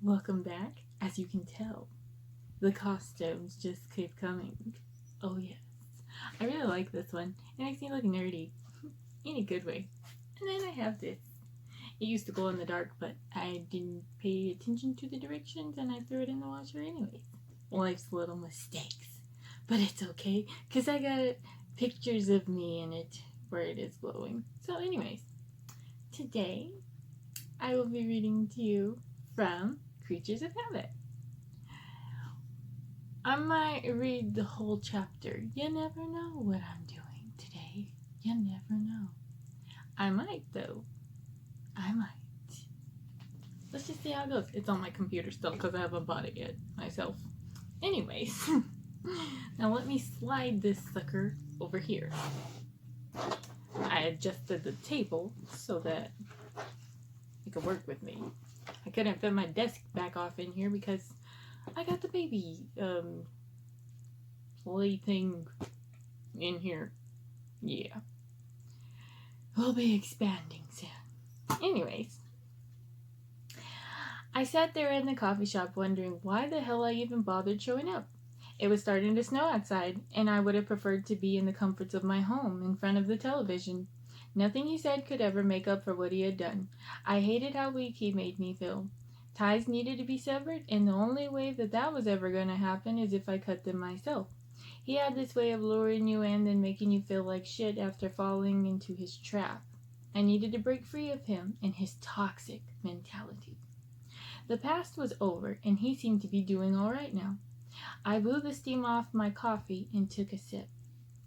Welcome back. As you can tell, the costumes just keep coming. Oh, yes. I really like this one. It makes me look nerdy in a good way. And then I have this. It used to glow in the dark, but I didn't pay attention to the directions and I threw it in the washer anyways. Life's little mistakes. But it's okay, because I got pictures of me in it where it is glowing. So, anyways, today I will be reading to you from Creatures of Habit. I might read the whole chapter. You never know what I'm doing today. You never know. I might, though. I might. Let's just see how it goes. It's on my computer still because I haven't bought it yet myself. Anyways, now let me slide this sucker over here. I adjusted the table so that it could work with me. I couldn't fit my desk back off in here because I got the baby plaything in here. Yeah. We'll be expanding soon. Anyways, I sat there in the coffee shop wondering why the hell I even bothered showing up. It was starting to snow outside, and I would have preferred to be in the comforts of my home in front of the television. Nothing he said could ever make up for what he had done. I hated how weak he made me feel. Ties needed to be severed, and the only way that was ever going to happen is if I cut them myself. He had this way of luring you in and making you feel like shit after falling into his trap. I needed to break free of him and his toxic mentality. The past was over, and he seemed to be doing all right now. I blew the steam off my coffee and took a sip.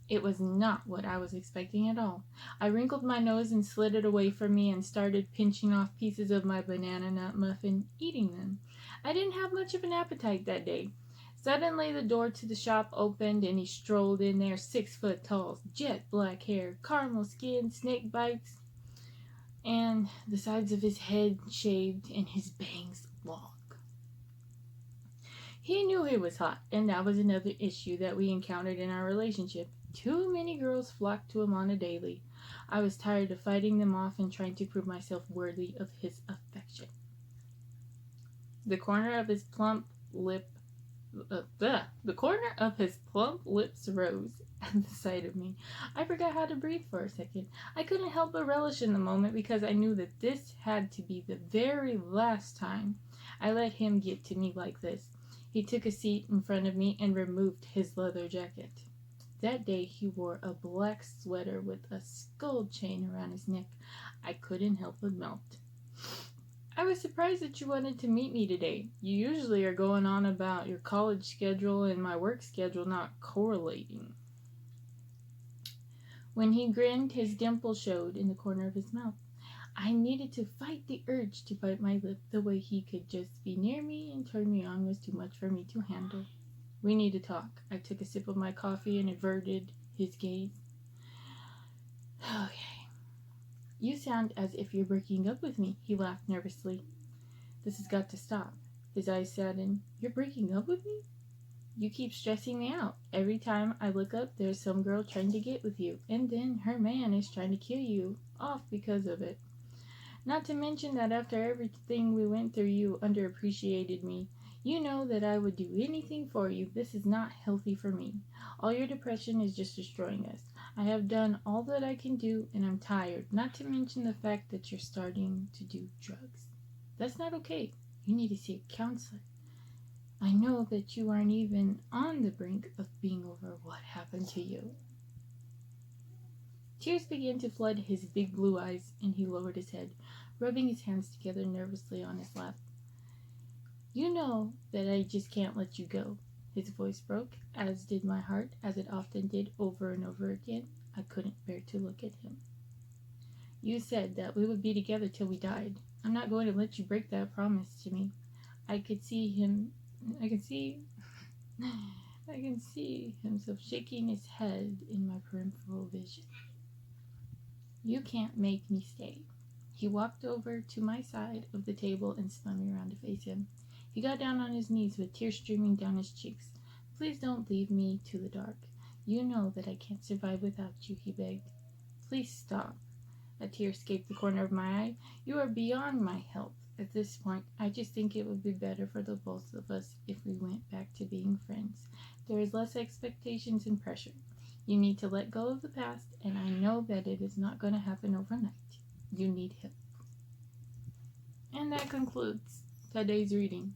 It was not what I was expecting at all. I wrinkled my nose and slid it away from me and started pinching off pieces of my banana nut muffin, eating them. I didn't have much of an appetite that day. Suddenly the door to the shop opened and he strolled in there, 6 foot tall, jet black hair, caramel skin, snake bites, and the sides of his head shaved and his bangs long. He knew he was hot, and that was another issue that we encountered in our relationship. Too many girls flocked to him on a daily. I was tired of fighting them off and trying to prove myself worthy of his affection. The corner of his plump lips rose at the sight of me. I forgot how to breathe for a second. I couldn't help but relish in the moment because I knew that this had to be the very last time I let him get to me like this. He took a seat in front of me and removed his leather jacket. That day he wore a black sweater with a skull chain around his neck. I couldn't help but melt. I was surprised that you wanted to meet me today. You usually are going on about your college schedule and my work schedule not correlating. When he grinned, his dimple showed in the corner of his mouth. I needed to fight the urge to bite my lip. The way he could just be near me and turn me on was too much for me to handle. We need to talk. I took a sip of my coffee and averted his gaze. Okay. You sound as if you're breaking up with me, he laughed nervously. This has got to stop. His eyes saddened. You're breaking up with me? You keep stressing me out. Every time I look up, there's some girl trying to get with you, and then her man is trying to kill you off because of it. Not to mention that after everything we went through, you underappreciated me. You know that I would do anything for you. This is not healthy for me. All your depression is just destroying us. I have done all that I can do, and I'm tired. Not to mention the fact that you're starting to do drugs. That's not okay. You need to see a counselor. I know that you aren't even on the brink of being over what happened to you. Tears began to flood his big blue eyes, and he lowered his head, rubbing his hands together nervously on his lap. You know that I just can't let you go. His voice broke, as did my heart, as it often did over and over again. I couldn't bear to look at him. You said that we would be together till we died. I'm not going to let you break that promise to me. I can see himself shaking his head in my peripheral vision. You can't make me stay. He walked over to my side of the table and spun me around to face him. He got down on his knees with tears streaming down his cheeks. Please don't leave me to the dark. You know that I can't survive without you, he begged. Please stop. A tear escaped the corner of my eye. You are beyond my help. At this point, I just think it would be better for the both of us if we went back to being friends. There is less expectations and pressure. You need to let go of the past, and I know that it is not going to happen overnight. You need help. And that concludes today's reading.